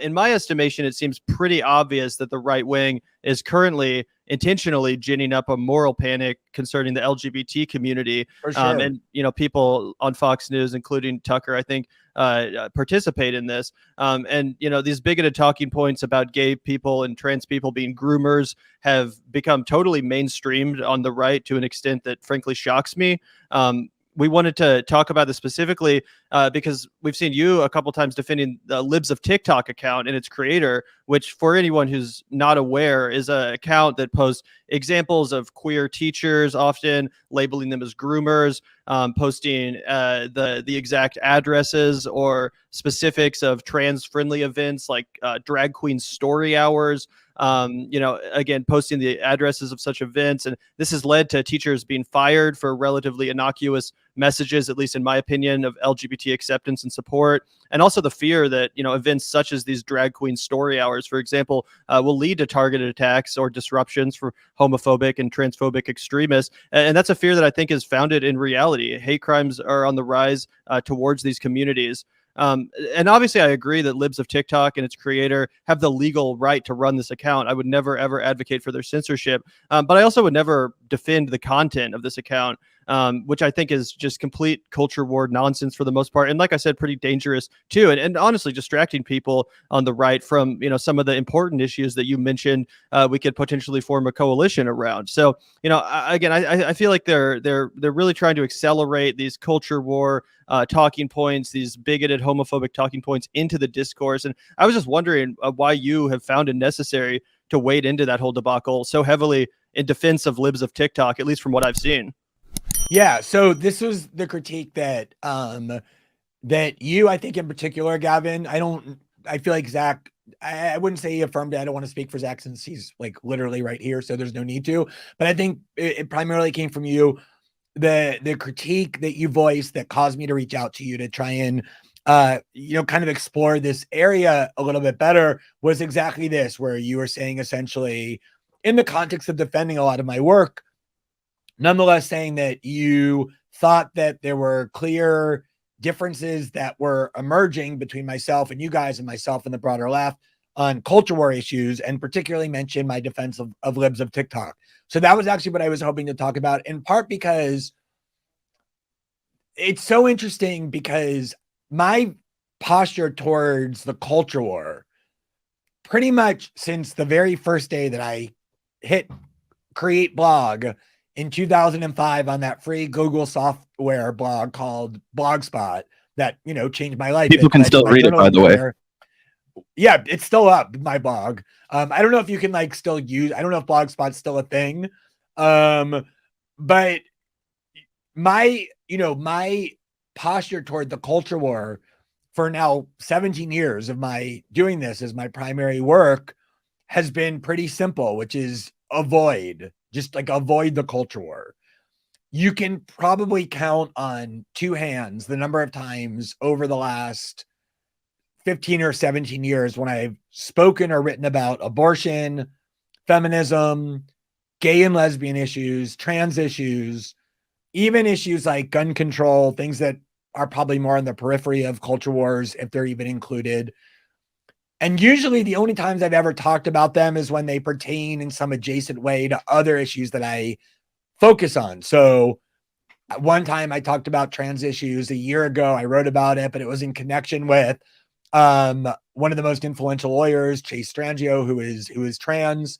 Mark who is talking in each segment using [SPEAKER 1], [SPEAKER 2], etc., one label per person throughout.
[SPEAKER 1] In my estimation, it seems pretty obvious that the right wing is currently intentionally ginning up a moral panic concerning the LGBT community.
[SPEAKER 2] For sure.
[SPEAKER 1] And, people on Fox News, including Tucker, I think, participate in this. And, these bigoted talking points about gay people and trans people being groomers have become totally mainstreamed on the right to an extent that frankly shocks me. We wanted to talk about this specifically because we've seen you a couple times defending the Libs of TikTok account and its creator, which for anyone who's not aware is an account that posts examples of queer teachers, often labeling them as groomers, posting the exact addresses or specifics of trans-friendly events like drag queen story hours. Again, posting the addresses of such events. And this has led to teachers being fired for relatively innocuous messages, at least in my opinion, of LGBT acceptance and support. And also the fear that, events such as these drag queen story hours, for example, will lead to targeted attacks or disruptions for homophobic and transphobic extremists. And that's a fear that I think is founded in reality. Hate crimes are on the rise towards these communities. And obviously, I agree that Libs of TikTok and its creator have the legal right to run this account. I would never, ever advocate for their censorship. But I also would never defend the content of this account, which I think is just complete culture war nonsense for the most part. And like I said, pretty dangerous, too. And honestly, distracting people on the right from, some of the important issues that you mentioned we could potentially form a coalition around. So, I feel like they're really trying to accelerate these culture war talking points, these bigoted homophobic talking points into the discourse. And I was just wondering why you have found it necessary to wade into that whole debacle so heavily in defense of Libs of TikTok, at least from what I've seen.
[SPEAKER 2] Yeah. So this was the critique that, that you, I think in particular, Gavin, I feel like Zach, I wouldn't say he affirmed it. I don't want to speak for Zach since he's like literally right here. So there's no need to, but I think it primarily came from you. The critique that you voiced that caused me to reach out to you to try and kind of explore this area a little bit better was exactly this, where you were saying essentially in the context of defending a lot of my work, nonetheless saying that you thought that there were clear differences that were emerging between myself and you guys and myself and the broader left on culture war issues, and particularly mentioned my defense of Libs of TikTok. So that was actually what I was hoping to talk about, in part because it's so interesting, because my posture towards the culture war, pretty much since the very first day that I hit create blog in 2005 on that free Google software blog called Blogspot that, changed my life.
[SPEAKER 3] People can still read it, by the way.
[SPEAKER 2] Yeah, it's still up, my blog. I don't know if you can still use, I don't know if Blogspot's still a thing. But my posture toward the culture war for now 17 years of my doing this as my primary work has been pretty simple, which is avoid the culture war. You can probably count on two hands the number of times over the last 15 or 17 years when I've spoken or written about abortion, feminism, gay and lesbian issues, trans issues, even issues like gun control, things that are probably more on the periphery of culture wars, if they're even included. And usually the only times I've ever talked about them is when they pertain in some adjacent way to other issues that I focus on. So one time I talked about trans issues a year ago. I wrote about it, but it was in connection with one of the most influential lawyers, Chase Strangio, who is trans.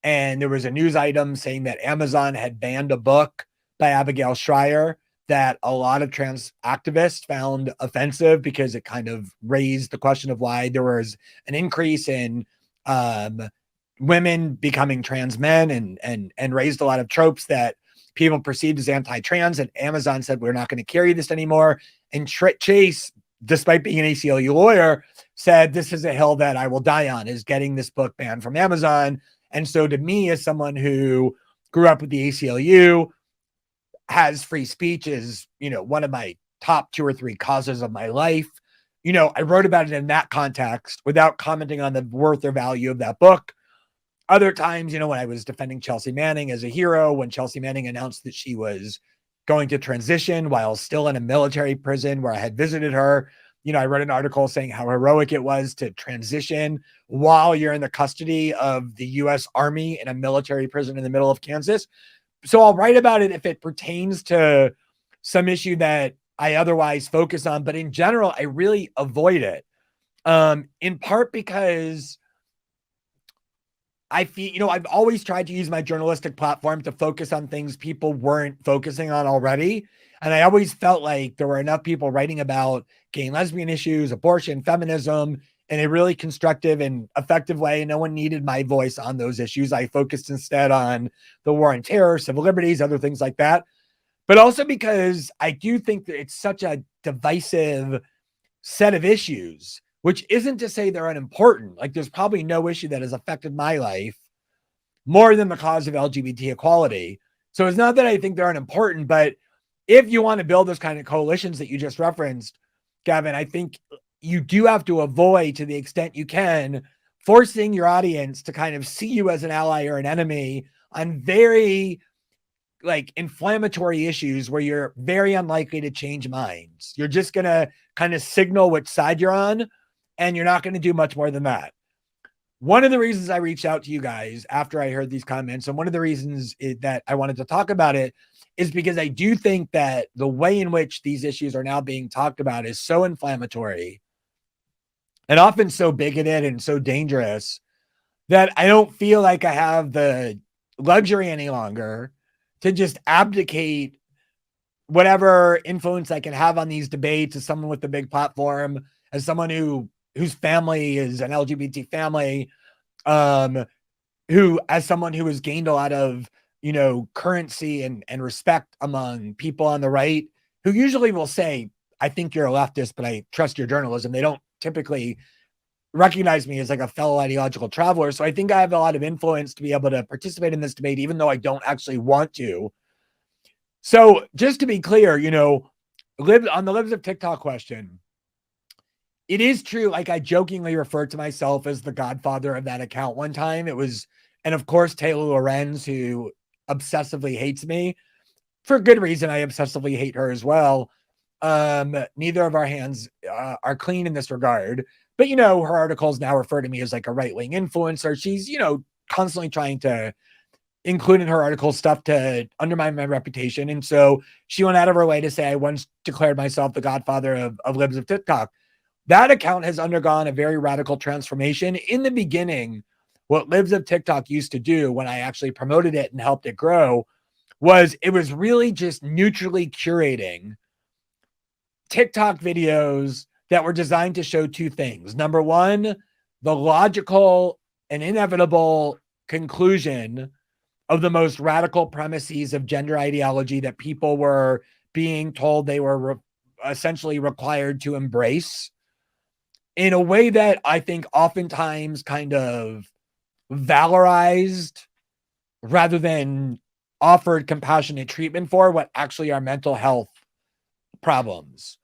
[SPEAKER 2] And there was a news item saying that Amazon had banned a book by Abigail Schreier that a lot of trans activists found offensive because it kind of raised the question of why there was an increase in women becoming trans men, and raised a lot of tropes that people perceived as anti-trans. And Amazon said, we're not going to carry this anymore. And Chase, despite being an ACLU lawyer, said, this is a hill that I will die on, is getting this book banned from Amazon. And so to me, as someone who grew up with the ACLU, has free speech is, one of my top 2 or 3 causes of my life. I wrote about it in that context without commenting on the worth or value of that book. Other times, when I was defending Chelsea Manning as a hero, when Chelsea Manning announced that she was going to transition while still in a military prison where I had visited her, I wrote an article saying how heroic it was to transition while you're in the custody of the U.S. Army in a military prison in the middle of Kansas. So I'll write about it if it pertains to some issue that I otherwise focus on. But in general, I really avoid it. In part because I feel, I've always tried to use my journalistic platform to focus on things people weren't focusing on already. And I always felt like there were enough people writing about gay and lesbian issues, abortion, feminism in a really constructive and effective way. No one needed my voice on those issues. I focused instead on the war on terror, civil liberties, other things like that. But also because I do think that it's such a divisive set of issues, which isn't to say they're unimportant. Like there's probably no issue that has affected my life more than the cause of LGBT equality. So it's not that I think they're unimportant, but if you want to build those kind of coalitions that you just referenced, Gavin, I think you do have to avoid, to the extent you can, forcing your audience to kind of see you as an ally or an enemy on very inflammatory issues where you're very unlikely to change minds. You're just going to kind of signal which side you're on, and you're not going to do much more than that. One of the reasons I reached out to you guys after I heard these comments, and one of the reasons that I wanted to talk about it, is because I do think that the way in which these issues are now being talked about is so inflammatory and often so bigoted and so dangerous that I don't feel like I have the luxury any longer to just abdicate whatever influence I can have on these debates as someone with a big platform, as someone whose family is an LGBT family, who, as someone who has gained a lot of, currency and respect among people on the right, who usually will say, I think you're a leftist, but I trust your journalism. They don't typically recognize me as like a fellow ideological traveler. So I think I have a lot of influence to be able to participate in this debate, even though I don't actually want to. So just to be clear, on the Libs of Tik Tok question, it is true. Like I jokingly referred to myself as the godfather of that account one time. It was, and of course, Taylor Lorenz, who obsessively hates me for good reason. I obsessively hate her as well. Neither of our hands are clean in this regard, but her articles now refer to me as like a right-wing influencer. She's, constantly trying to include in her article stuff to undermine my reputation. And so she went out of her way to say I once declared myself the godfather of Libs of Tik Tok. That account has undergone a very radical transformation. In the beginning, what Libs of Tik Tok used to do when I actually promoted it and helped it grow was it was really just neutrally curating TikTok videos that were designed to show two things. Number one, the logical and inevitable conclusion of the most radical premises of gender ideology that people were being told they were essentially required to embrace in a way that I think oftentimes kind of valorized rather than offered compassionate treatment for what actually are mental health problems.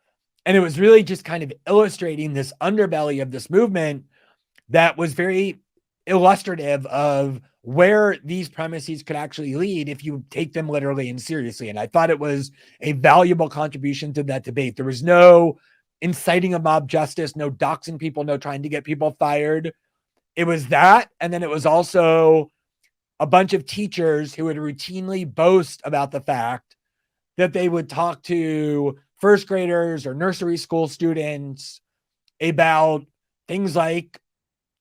[SPEAKER 2] And it was really just kind of illustrating this underbelly of this movement that was very illustrative of where these premises could actually lead if you take them literally and seriously. And I thought it was a valuable contribution to that debate. There was no inciting of mob justice, no doxing people, no trying to get people fired. It was that. And then it was also a bunch of teachers who would routinely boast about the fact that they would talk to first graders or nursery school students about things like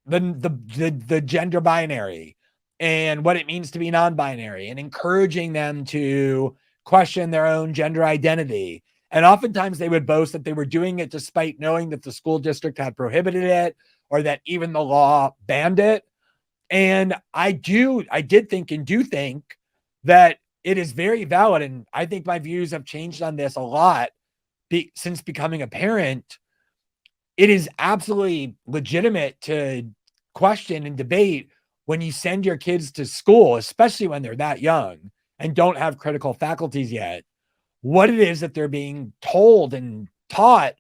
[SPEAKER 2] the gender binary and what it means to be non-binary, and encouraging them to question their own gender identity. And oftentimes they would boast that they were doing it despite knowing that the school district had prohibited it or that even the law banned it. And I did think and do think that it is very valid. And I think my views have changed on this a lot since becoming a parent. It is absolutely legitimate to question and debate when you send your kids to school, especially when they're that young and don't have critical faculties yet, what it is that they're being told and taught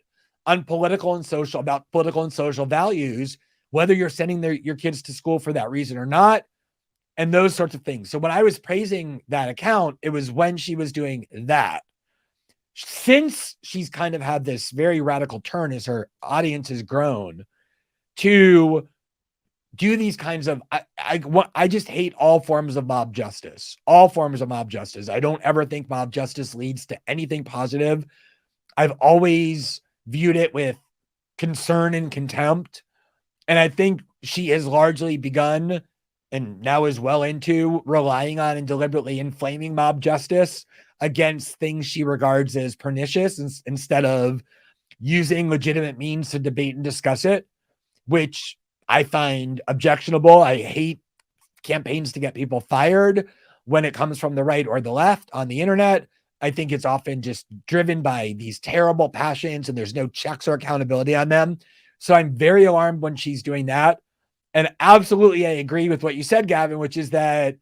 [SPEAKER 2] on political and social values, whether you're sending your kids to school for that reason or not, and those sorts of things. So when I was praising that account, it was when she was doing that. since she's kind of had this very radical turn as her audience has grown to do these kinds of, I just hate all forms of mob justice, all forms of mob justice. I don't ever think mob justice leads to anything positive. I've always viewed it with concern and contempt. And I think she has largely begun and now is well into relying on and deliberately inflaming mob justice against things she regards as pernicious instead of using legitimate means to debate and discuss it, which I find objectionable. I hate campaigns to get people fired when it comes from the right or the left on the internet. I think it's often just driven by these terrible passions and there's no checks or accountability on them. So I'm very alarmed when she's doing that. And absolutely, I agree with what you said, Gavin, which is that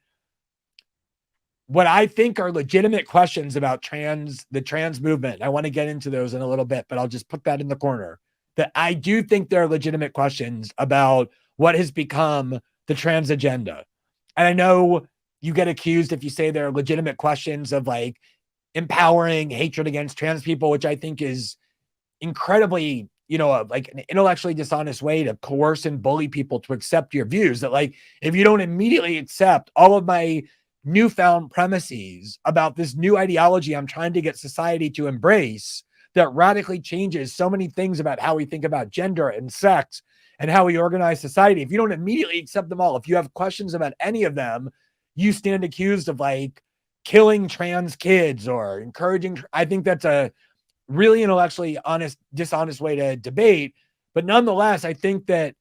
[SPEAKER 2] what I think are legitimate questions about the trans movement, I want to get into those in a little bit, but I'll just put that in the corner, that I do think there are legitimate questions about what has become the trans agenda. And I know you get accused if you say there are legitimate questions of like empowering hatred against trans people, which I think is incredibly, like an intellectually dishonest way to coerce and bully people to accept your views. That like, if you don't immediately accept all of my newfound premises about this new ideology I'm trying to get society to embrace that radically changes so many things about how we think about gender and sex and how we organize society, if you don't immediately accept them all, if you have questions about any of them, you stand accused of like killing trans kids or encouraging. I think that's a really intellectually dishonest way to debate. But nonetheless, I think that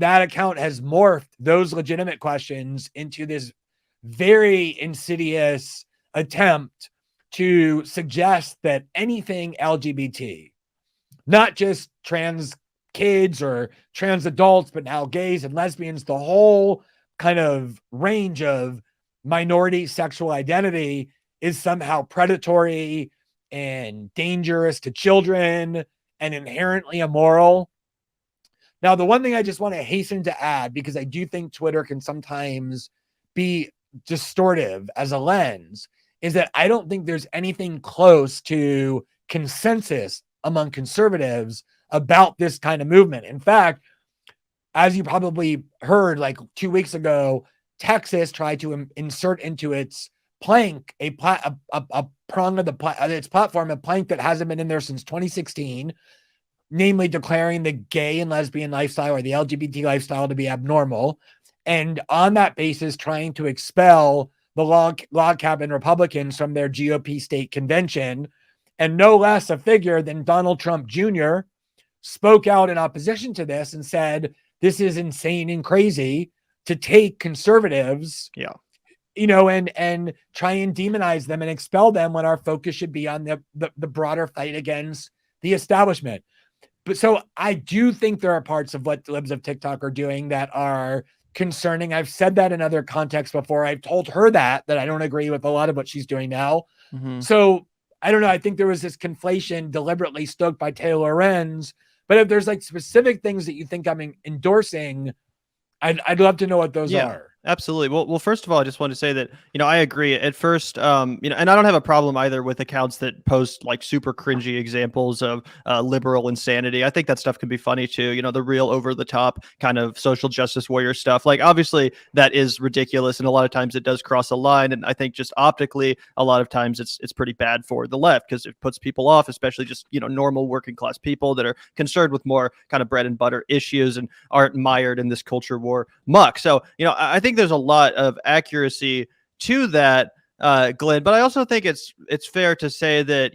[SPEAKER 2] account has morphed those legitimate questions into this very insidious attempt to suggest that anything LGBT, not just trans kids or trans adults, but now gays and lesbians, the whole kind of range of minority sexual identity is somehow predatory and dangerous to children and inherently immoral. Now, the one thing I just want to hasten to add, because I do think Twitter can sometimes be distortive as a lens, is that I don't think there's anything close to consensus among conservatives about this kind of movement. In fact, as you probably heard, like 2 weeks ago, Texas tried to insert into its plank a prong of its platform, a plank that hasn't been in there since 2016, namely declaring the gay and lesbian lifestyle or the LGBT lifestyle to be abnormal. And on that basis, trying to expel the log cabin Republicans from their GOP state convention. And no less a figure than Donald Trump Jr. spoke out in opposition to this and said, this is insane and crazy to take conservatives, and try and demonize them and expel them when our focus should be on the broader fight against the establishment. But so I do think there are parts of what the Libs of TikTok are doing that are concerning. I've said that in other contexts before. I've told her that I don't agree with a lot of what she's doing now. Mm-hmm. So I don't know. I think there was this conflation deliberately stoked by Taylor Lorenz. But if there's like specific things that you think I'm endorsing, I'd love to know what those are.
[SPEAKER 1] Absolutely. Well, first of all, I just want to say that, I agree at first, and I don't have a problem either with accounts that post like super cringy examples of liberal insanity. I think that stuff can be funny too. The real over the top kind of social justice warrior stuff. Like obviously that is ridiculous. And a lot of times it does cross a line. And I think just optically, a lot of times it's pretty bad for the left because it puts people off, especially just, normal working class people that are concerned with more kind of bread and butter issues and aren't mired in this culture war muck. So, I think there's a lot of accuracy to that, Glenn, but I also think it's fair to say that,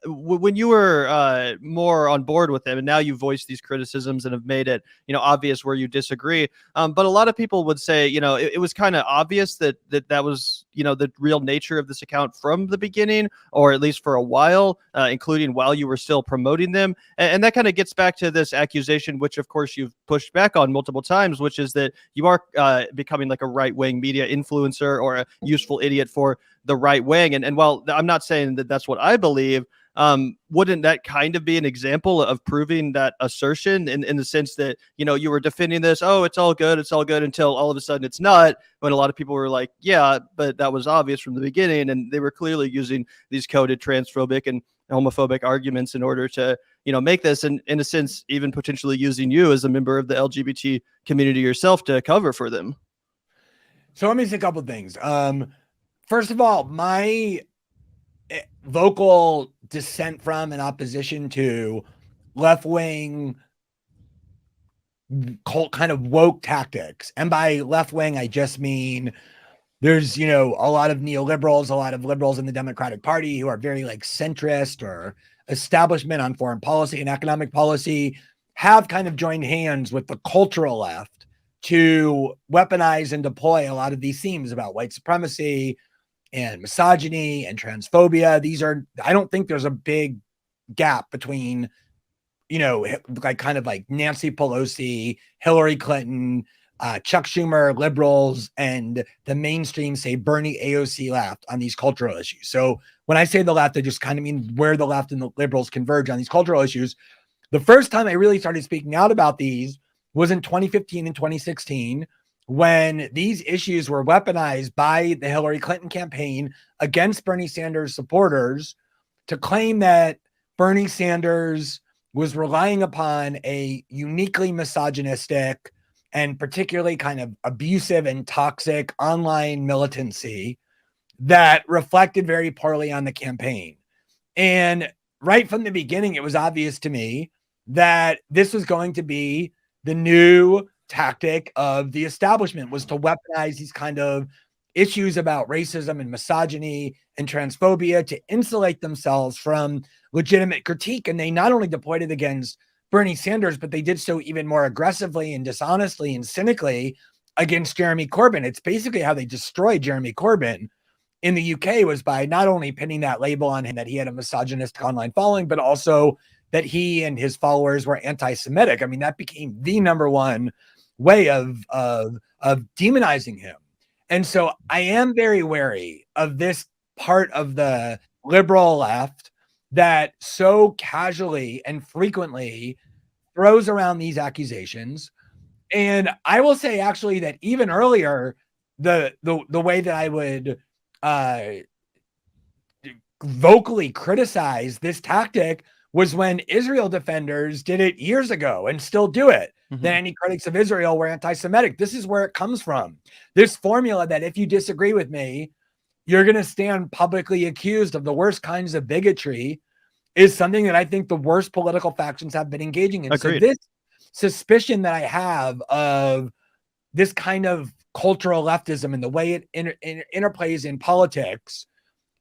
[SPEAKER 1] when you were more on board with him and now you voiced these criticisms and have made it, obvious where you disagree. But a lot of people would say, it was kind of obvious that was, the real nature of this account from the beginning, or at least for a while, including while you were still promoting them. And that kind of gets back to this accusation, which of course you've pushed back on multiple times, which is that you are becoming like a right-wing media influencer or a useful idiot for the right wing. And while I'm not saying that that's what I believe, wouldn't that kind of be an example of proving that assertion in the sense that, you were defending this, oh, it's all good, until all of a sudden it's not, when a lot of people were like, yeah, but that was obvious from the beginning, and they were clearly using these coded transphobic and homophobic arguments in order to, make this, and in a sense, even potentially using you as a member of the LGBT community yourself to cover for them.
[SPEAKER 2] So let me say a couple of things. First of all, my vocal dissent from and opposition to left-wing kind of woke tactics. And by left-wing, I just mean there's, a lot of neoliberals, a lot of liberals in the Democratic Party who are very like centrist or establishment on foreign policy and economic policy, have kind of joined hands with the cultural left to weaponize and deploy a lot of these themes about white supremacy and misogyny and transphobia. I don't think there's a big gap between, like Nancy Pelosi, Hillary Clinton, Chuck Schumer, liberals, and the mainstream, say, Bernie AOC left on these cultural issues. So when I say the left, I just kind of mean where the left and the liberals converge on these cultural issues. The first time I really started speaking out about these was in 2015 and 2016, when these issues were weaponized by the Hillary Clinton campaign against Bernie Sanders supporters to claim that Bernie Sanders was relying upon a uniquely misogynistic and particularly kind of abusive and toxic online militancy that reflected very poorly on the campaign. And right from the beginning, it was obvious to me that this was going to be the new tactic of the establishment, was to weaponize these kind of issues about racism and misogyny and transphobia to insulate themselves from legitimate critique. And they not only deployed it against Bernie Sanders, but they did so even more aggressively and dishonestly and cynically against Jeremy Corbyn. It's basically how they destroyed Jeremy Corbyn in the UK, was by not only pinning that label on him that he had a misogynistic online following, but also that he and his followers were anti-Semitic. I mean, that became the number one way of demonizing him. And so I am very wary of this part of the liberal left that so casually and frequently throws around these accusations. And I will say actually that even earlier, the way that I would vocally criticize this tactic was when Israel defenders did it years ago and still do it. Mm-hmm. Then any critics of Israel were anti-Semitic. This is where it comes from. This formula that if you disagree with me, you're going to stand publicly accused of the worst kinds of bigotry, is something that I think the worst political factions have been engaging in.
[SPEAKER 1] Agreed.
[SPEAKER 2] So this suspicion that I have of this kind of cultural leftism and the way it interplays in politics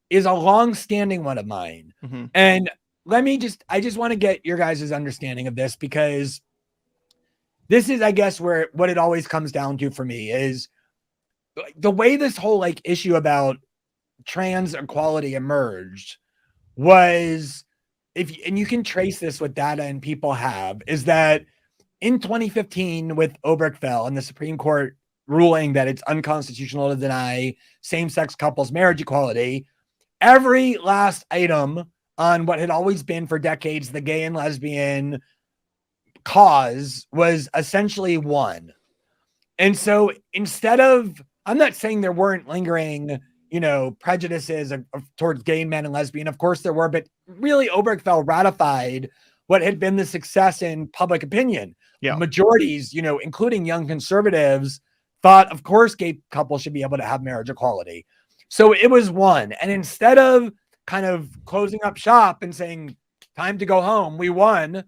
[SPEAKER 2] is a long-standing one of mine. Mm-hmm. And I just want to get your guys' understanding of this, because this is, I guess, what it always comes down to for me is the way this whole issue about trans equality emerged was, and you can trace this with data and people have, is that in 2015 with Obergefell and the Supreme Court ruling that it's unconstitutional to deny same-sex couples marriage equality, every last item on what had always been for decades the gay and lesbian cause was essentially won. And so instead of, I'm not saying there weren't lingering, prejudices towards gay men and lesbian. Of course there were, but really Obergefell ratified what had been the success in public opinion. Yeah. Majorities, including young conservatives, thought, of course, gay couples should be able to have marriage equality. So it was won. And instead of kind of closing up shop and saying, time to go home, we won,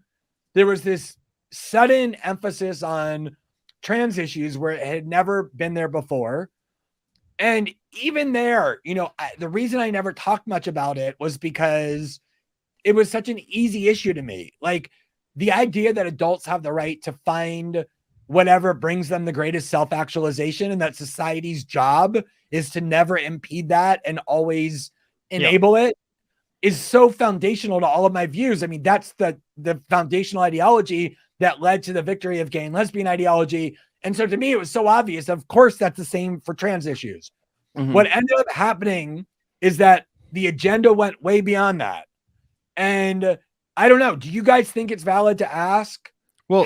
[SPEAKER 2] there was this sudden emphasis on trans issues where it had never been there before. And even there, the reason I never talked much about it was because it was such an easy issue to me. Like the idea that adults have the right to find whatever brings them the greatest self-actualization, and that society's job is to never impede that and always enable it, is so foundational to all of my views. I mean, that's the foundational ideology that led to the victory of gay and lesbian ideology. And so to me, it was so obvious. Of course, that's the same for trans issues. Mm-hmm. What ended up happening is that the agenda went way beyond that. And I don't know. Do you guys think it's valid to ask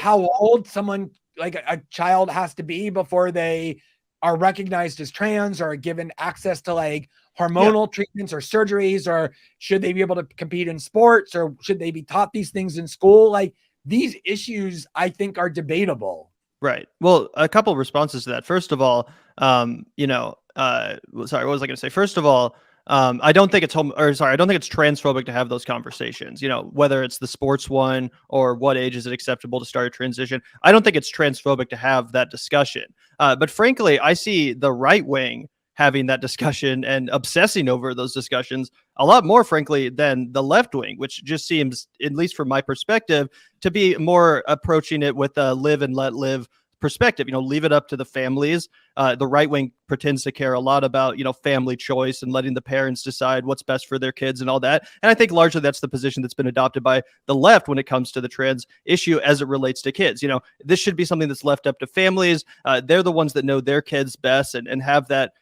[SPEAKER 2] how old someone, like a child, has to be before they are recognized as trans or given access to like hormonal treatments or surgeries, or should they be able to compete in sports, or should they be taught these things in school? Like, these issues, I think, are debatable.
[SPEAKER 1] Right. Well, a couple of responses to that. First of all, sorry, what was I going to say? First of all, I don't think it's I don't think it's transphobic to have those conversations. Whether it's the sports one or what age is it acceptable to start a transition. I don't think it's transphobic to have that discussion. But frankly, I see the right wing having that discussion and obsessing over those discussions a lot more, frankly, than the left wing, which just seems, at least from my perspective, to be more approaching it with a live and let live perspective. Leave it up to the families. The right wing pretends to care a lot about, family choice and letting the parents decide what's best for their kids and all that. And I think largely that's the position that's been adopted by the left when it comes to the trans issue as it relates to kids. This should be something that's left up to families. They're the ones that know their kids best and have that,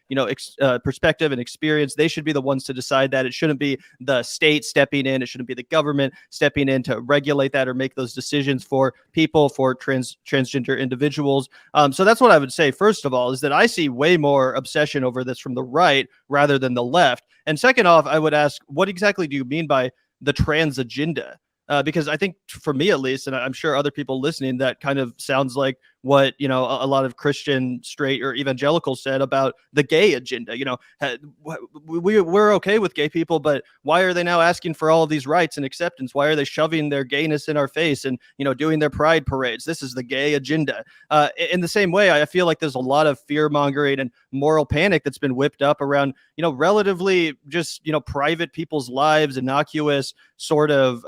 [SPEAKER 1] perspective and experience. They should be the ones to decide that. It shouldn't be the state stepping in. It shouldn't be the government stepping in to regulate that or make those decisions for people, for transgender individuals. So that's what I would say, first of all, is that I see way more obsession over this from the right rather than the left. And second off, I would ask, what exactly do you mean by the trans agenda? Because I think, for me at least, and I'm sure other people listening, that kind of sounds like what a lot of Christian, straight, or evangelicals said about the gay agenda. We're okay with gay people, but why are they now asking for all of these rights and acceptance? Why are they shoving their gayness in our face and doing their pride parades? This is the gay agenda. In the same way, I feel like there's a lot of fear mongering and moral panic that's been whipped up around relatively just private people's lives, innocuous sort of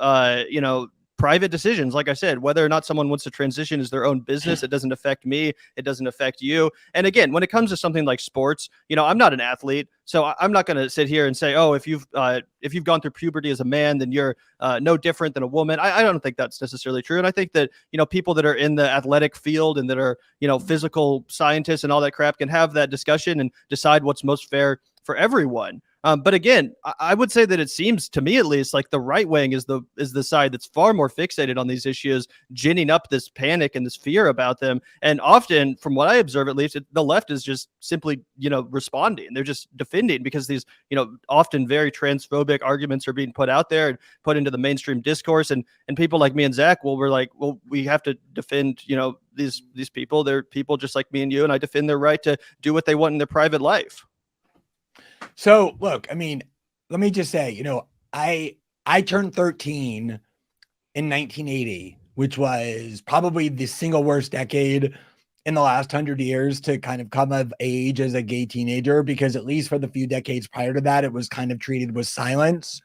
[SPEAKER 1] private decisions. Like I said, whether or not someone wants to transition is their own business. It doesn't affect me. It doesn't affect you. And again, when it comes to something like sports, I'm not an athlete, so I'm not going to sit here and say, oh, if you've gone through puberty as a man, then you're no different than a woman. I don't think that's necessarily true. And I think that, people that are in the athletic field and that are, physical scientists and all that crap can have that discussion and decide what's most fair for everyone. But again, I would say that it seems to me, at least, like the right wing is the side that's far more fixated on these issues, ginning up this panic and this fear about them. And often, from what I observe, at least, the left is just simply, responding. They're just defending because these, often very transphobic arguments are being put out there and put into the mainstream discourse. And people like me and Zach, we're like, well, we have to defend, these people. They're people just like me and you, and I defend their right to do what they want in their private life.
[SPEAKER 2] So look, I mean, let me just say, I turned 13 in 1980, which was probably the single worst decade in the last 100 years to kind of come of age as a gay teenager, because at least for the few decades prior to that, it was kind of treated with silence,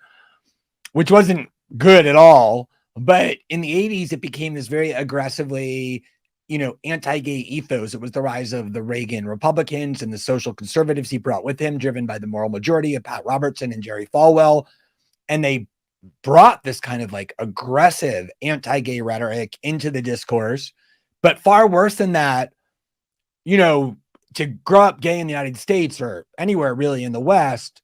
[SPEAKER 2] which wasn't good at all. But in the 80s, it became this very aggressively anti-gay ethos. It was the rise of the Reagan Republicans and the social conservatives he brought with him, driven by the moral majority of Pat Robertson and Jerry Falwell. And they brought this kind of like aggressive anti-gay rhetoric into the discourse. But far worse than that, to grow up gay in the United States or anywhere really in the West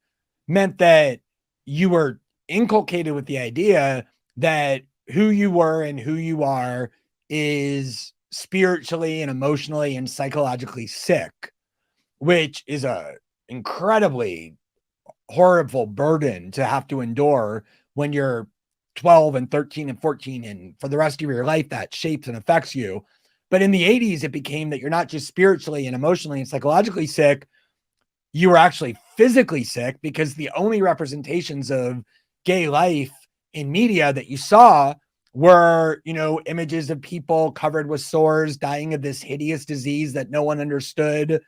[SPEAKER 2] meant that you were inculcated with the idea that who you were and who you are is spiritually and emotionally and psychologically sick, which is a incredibly horrible burden to have to endure when you're 12 and 13 and 14, and for the rest of your life that shapes and affects you. But in the 80s, it became that you're not just spiritually and emotionally and psychologically sick, you were actually physically sick, because the only representations of gay life in media that you saw were, images of people covered with sores, dying of this hideous disease that no one understood.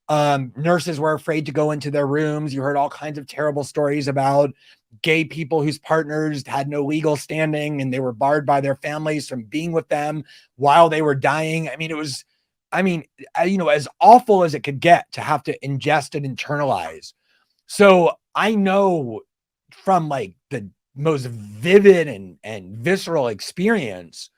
[SPEAKER 2] Nurses were afraid to go into their rooms. You heard all kinds of terrible stories about gay people whose partners had no legal standing and they were barred by their families from being with them while they were dying. I mean, it was, as awful as it could get to have to ingest and internalize. So I know from like the most vivid and visceral experience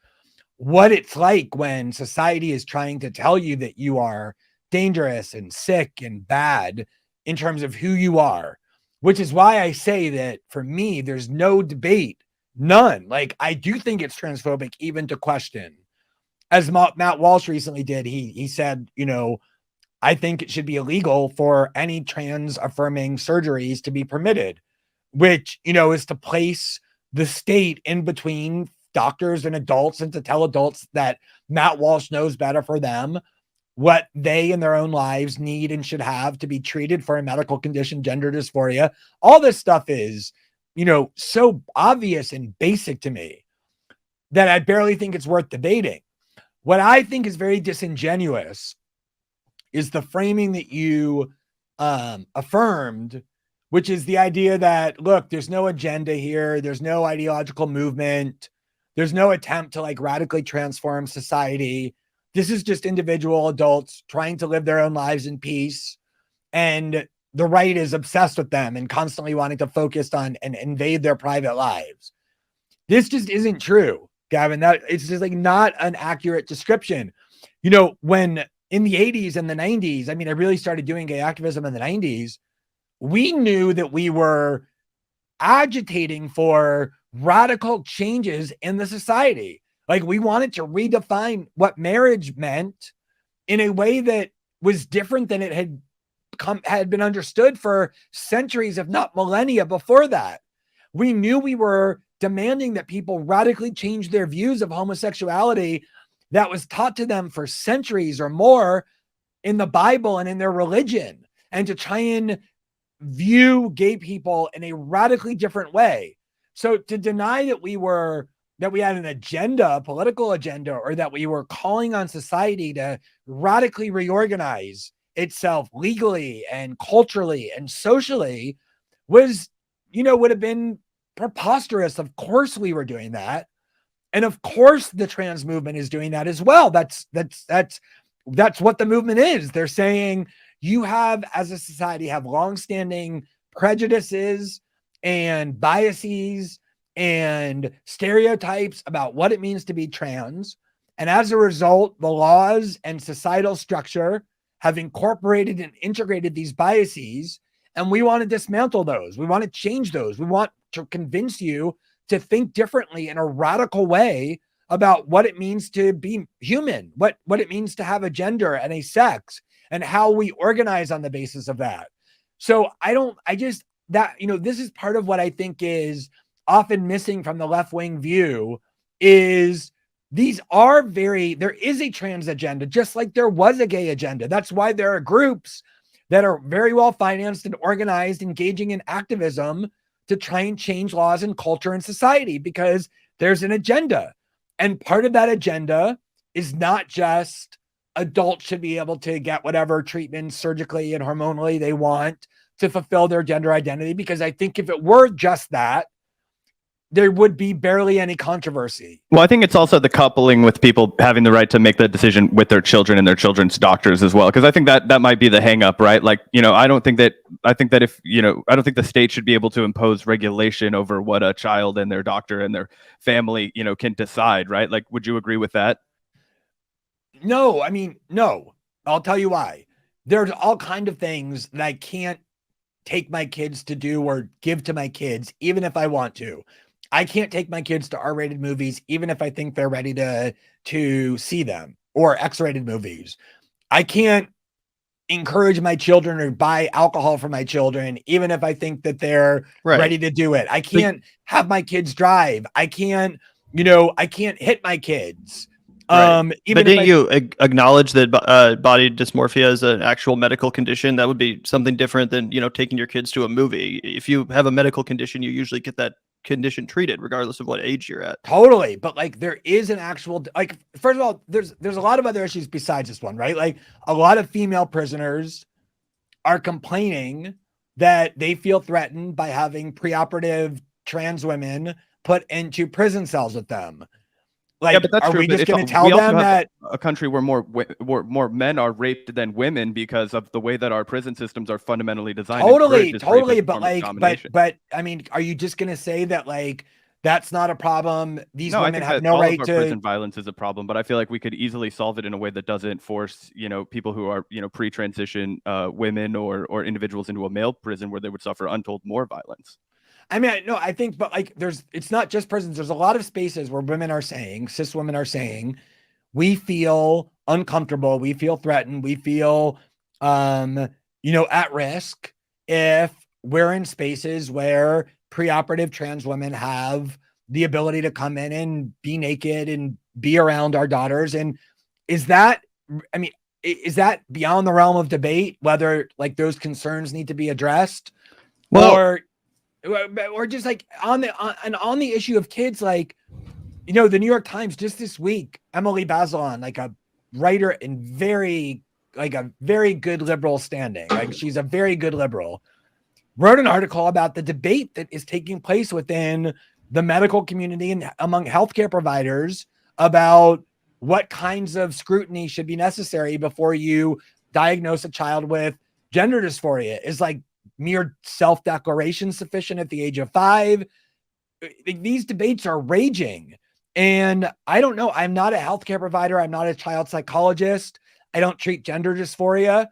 [SPEAKER 2] what it's like when society is trying to tell you that you are dangerous and sick and bad in terms of who you are, which is why I say that for me, there's no debate None. Like, I do think it's transphobic even to question. As Matt Walsh recently did, he said, I think it should be illegal for any trans affirming surgeries to be permitted, which, is to place the state in between doctors and adults and to tell adults that Matt Walsh knows better for them what they in their own lives need and should have to be treated for a medical condition, gender dysphoria. All this stuff is, so obvious and basic to me that I barely think it's worth debating. What I think is very disingenuous is the framing that you affirmed, which is the idea that, look, there's no agenda here. There's no ideological movement. There's no attempt to like radically transform society. This is just individual adults trying to live their own lives in peace. And the right is obsessed with them and constantly wanting to focus on and invade their private lives. This just isn't true, Gavin. That it's just like not an accurate description. When in the 80s and the 90s, I really started doing gay activism in the 90s. We knew that we were agitating for radical changes in the society. Like, we wanted to redefine what marriage meant in a way that was different than it had been understood for centuries, if not millennia before that. We knew we were demanding that people radically change their views of homosexuality that was taught to them for centuries or more in the Bible and in their religion, and to try and view gay people in a radically different way. So to deny that we had an agenda, a political agenda, or that we were calling on society to radically reorganize itself legally and culturally and socially would have been preposterous. Of course we were doing that. And of course the trans movement is doing that as well. That's what the movement is. They're saying you have, as a society, have longstanding prejudices and biases and stereotypes about what it means to be trans. And as a result, the laws and societal structure have incorporated and integrated these biases. And we want to dismantle those. We want to change those. We want to convince you to think differently in a radical way about what it means to be human, what it means to have a gender and a sex, and how we organize on the basis of that. So this is part of what I think is often missing from the left-wing view is there is a trans agenda, just like there was a gay agenda. That's why there are groups that are very well financed and organized, engaging in activism to try and change laws and culture and society, because there's an agenda. And part of that agenda is not just adults should be able to get whatever treatment surgically and hormonally they want to fulfill their gender identity, because I think if it were just that, there would be barely any controversy.
[SPEAKER 3] Well, I think it's also the coupling with people having the right to make that decision with their children and their children's doctors as well. Because I think that might be the hang up, right? Like, I think that if, I don't think the state should be able to impose regulation over what a child and their doctor and their family, can decide, right? Like, would you agree with that?
[SPEAKER 2] No, no. I'll tell you why. There's all kinds of things that I can't take my kids to do or give to my kids, even if I want to. I can't take my kids to R-rated movies, even if I think they're ready to see them, or X-rated movies. I can't encourage my children or buy alcohol for my children, even if I think that they're ready to do it. I can't have my kids drive. I can't hit my kids.
[SPEAKER 1] Right. But didn't you acknowledge that body dysmorphia is an actual medical condition? That would be something different than, taking your kids to a movie. If you have a medical condition, you usually get that condition treated regardless of what age you're at.
[SPEAKER 2] Totally. But like, there is an actual, like, first of all, there's a lot of other issues besides this one, right? Like, a lot of female prisoners are complaining that they feel threatened by having preoperative trans women put into prison cells with them. Like,
[SPEAKER 3] yeah, but that's
[SPEAKER 2] are
[SPEAKER 3] true.
[SPEAKER 2] We just going to tell them that
[SPEAKER 3] a country where more men are raped than women because of the way that our prison systems are fundamentally designed?
[SPEAKER 2] Totally. But like, but are you just going to say that like that's not a problem? These women have no right to.
[SPEAKER 3] Prison violence is a problem, but I feel like we could easily solve it in a way that doesn't force people who are pre-transition women or individuals into a male prison where they would suffer untold more violence.
[SPEAKER 2] I mean, no, I think, but like, it's not just prisons. There's a lot of spaces where women are saying, cis women are saying, we feel uncomfortable, we feel threatened, we feel, at risk if we're in spaces where preoperative trans women have the ability to come in and be naked and be around our daughters. And is that beyond the realm of debate, whether like those concerns need to be addressed? Well, or just like on the issue of kids, like, the New York Times just this week, Emily Bazelon, like a writer and a very good liberal standing, like she's a very good liberal, wrote an article about the debate that is taking place within the medical community and among healthcare providers about what kinds of scrutiny should be necessary before you diagnose a child with gender dysphoria. Is like mere self-declaration sufficient at the age of 5? These debates are raging. And I don't know. I'm not a healthcare provider. I'm not a child psychologist. I don't treat gender dysphoria.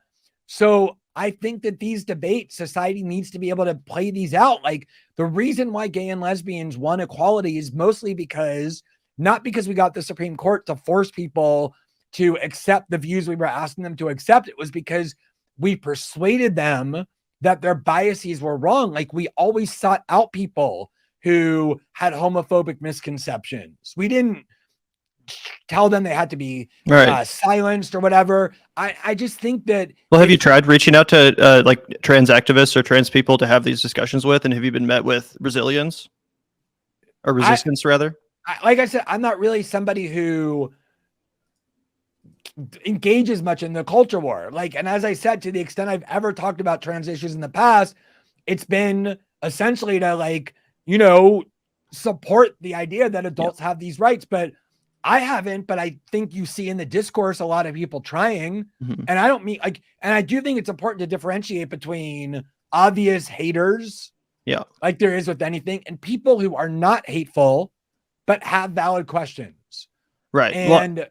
[SPEAKER 2] So I think that these debates, society needs to be able to play these out. Like, the reason why gay and lesbians won equality is mostly not because we got the Supreme Court to force people to accept the views we were asking them to accept. It was because we persuaded them that their biases were wrong. Like, we always sought out people who had homophobic misconceptions. We didn't tell them they had to be silenced or whatever. I just think that.
[SPEAKER 1] Well, have you tried reaching out to like trans activists or trans people to have these discussions with, and have you been met with resilience or resistance rather?
[SPEAKER 2] Like I said, I'm not really somebody who engages much in the culture war. Like, and as I said, to the extent I've ever talked about trans issues in the past, it's been essentially to like, support the idea that adults have these rights. But I haven't, but I think you see in the discourse a lot of people trying.
[SPEAKER 1] Mm-hmm.
[SPEAKER 2] And I don't mean like, and I do think it's important to differentiate between obvious haters, like there is with anything, and people who are not hateful but have valid questions.
[SPEAKER 1] Right.
[SPEAKER 2] And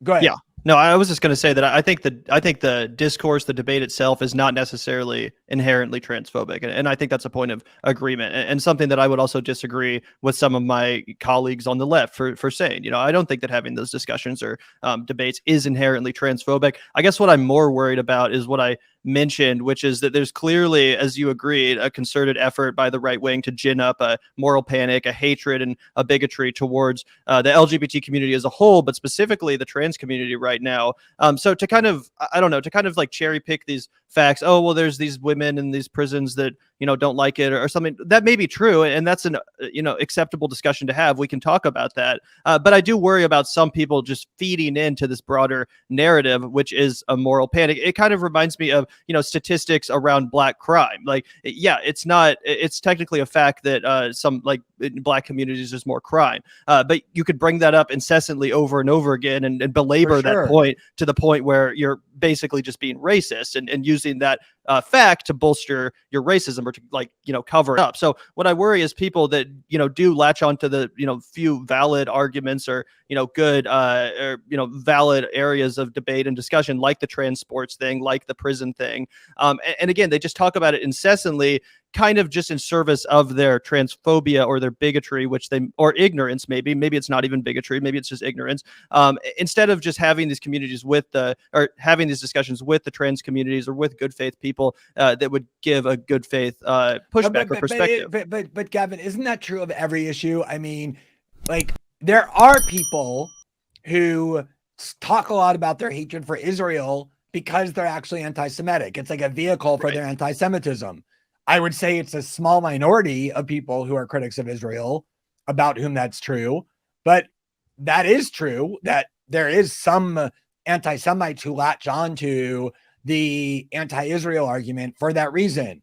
[SPEAKER 2] go ahead.
[SPEAKER 1] Yeah. No, I was just going to say that I think the discourse, the debate itself is not necessarily inherently transphobic. And I think that's a point of agreement, and something that I would also disagree with some of my colleagues on the left for saying. I don't think that having those discussions or debates is inherently transphobic. I guess what I'm more worried about is what I mentioned, which is that there's clearly, as you agreed, a concerted effort by the right wing to gin up a moral panic, a hatred, and a bigotry towards the LGBT community as a whole, but specifically the trans community right now. So to kind of like cherry pick these facts. Oh, well, there's these women in these prisons that don't like it or something. That may be true, and that's an acceptable discussion to have. We can talk about that. But I do worry about some people just feeding into this broader narrative, which is a moral panic. It kind of reminds me of statistics around Black crime. Like, it's technically a fact that some like in Black communities there's more crime, but you could bring that up incessantly over and over again and belabor that point to the point where you're basically just being racist and using that fact to bolster your racism or to cover it up. So what I worry is people that do latch onto the few valid arguments or good or valid areas of debate and discussion, like the trans sports thing, like the prison thing, and again they just talk about it incessantly, kind of just in service of their transphobia or their bigotry, or ignorance. Maybe it's not even bigotry, maybe it's just ignorance. Instead of just having these communities having these discussions with the trans communities or with good faith people that would give a good faith pushback or perspective.
[SPEAKER 2] But Gavin, isn't that true of every issue? I mean, like, there are people who talk a lot about their hatred for Israel because they're actually anti-Semitic. It's like a vehicle for their anti-Semitism. I would say it's a small minority of people who are critics of Israel about whom that's true, but that is true that there is some anti-Semites who latch on to the anti-Israel argument for that reason.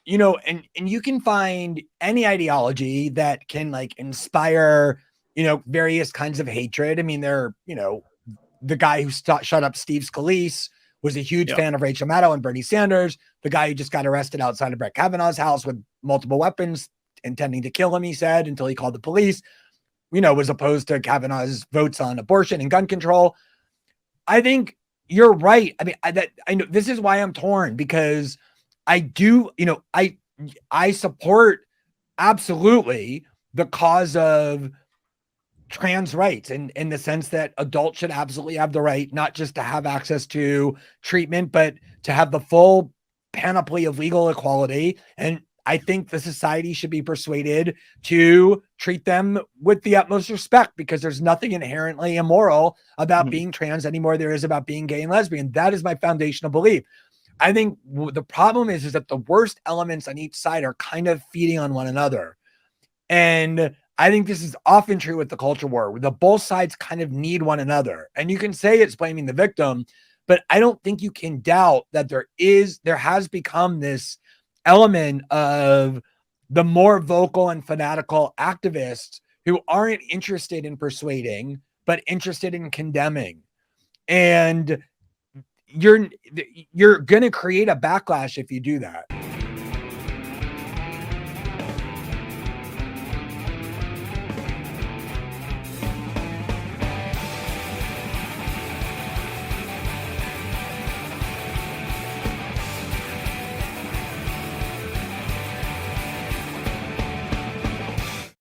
[SPEAKER 2] And you can find any ideology that can like inspire, various kinds of hatred. I mean, the guy who shut up Steve Scalise was a huge fan of Rachel Maddow and Bernie Sanders. The guy who just got arrested outside of Brett Kavanaugh's house with multiple weapons, intending to kill him, he said, until he called the police, was opposed to Kavanaugh's votes on abortion and gun control. I think you're right. I mean, I know this is why I'm torn, because I do, I support absolutely the cause of trans rights in the sense that adults should absolutely have the right not just to have access to treatment, but to have the full panoply of legal equality. And I think the society should be persuaded to treat them with the utmost respect, because there's nothing inherently immoral about being trans anymore there is about being gay and lesbian. That is my foundational belief. I think the problem is that the worst elements on each side are kind of feeding on one another. And I think this is often true with the culture war, where the both sides kind of need one another. And you can say it's blaming the victim, but I don't think you can doubt that there has become this element of the more vocal and fanatical activists who aren't interested in persuading, but interested in condemning. And you're going to create a backlash if you do that.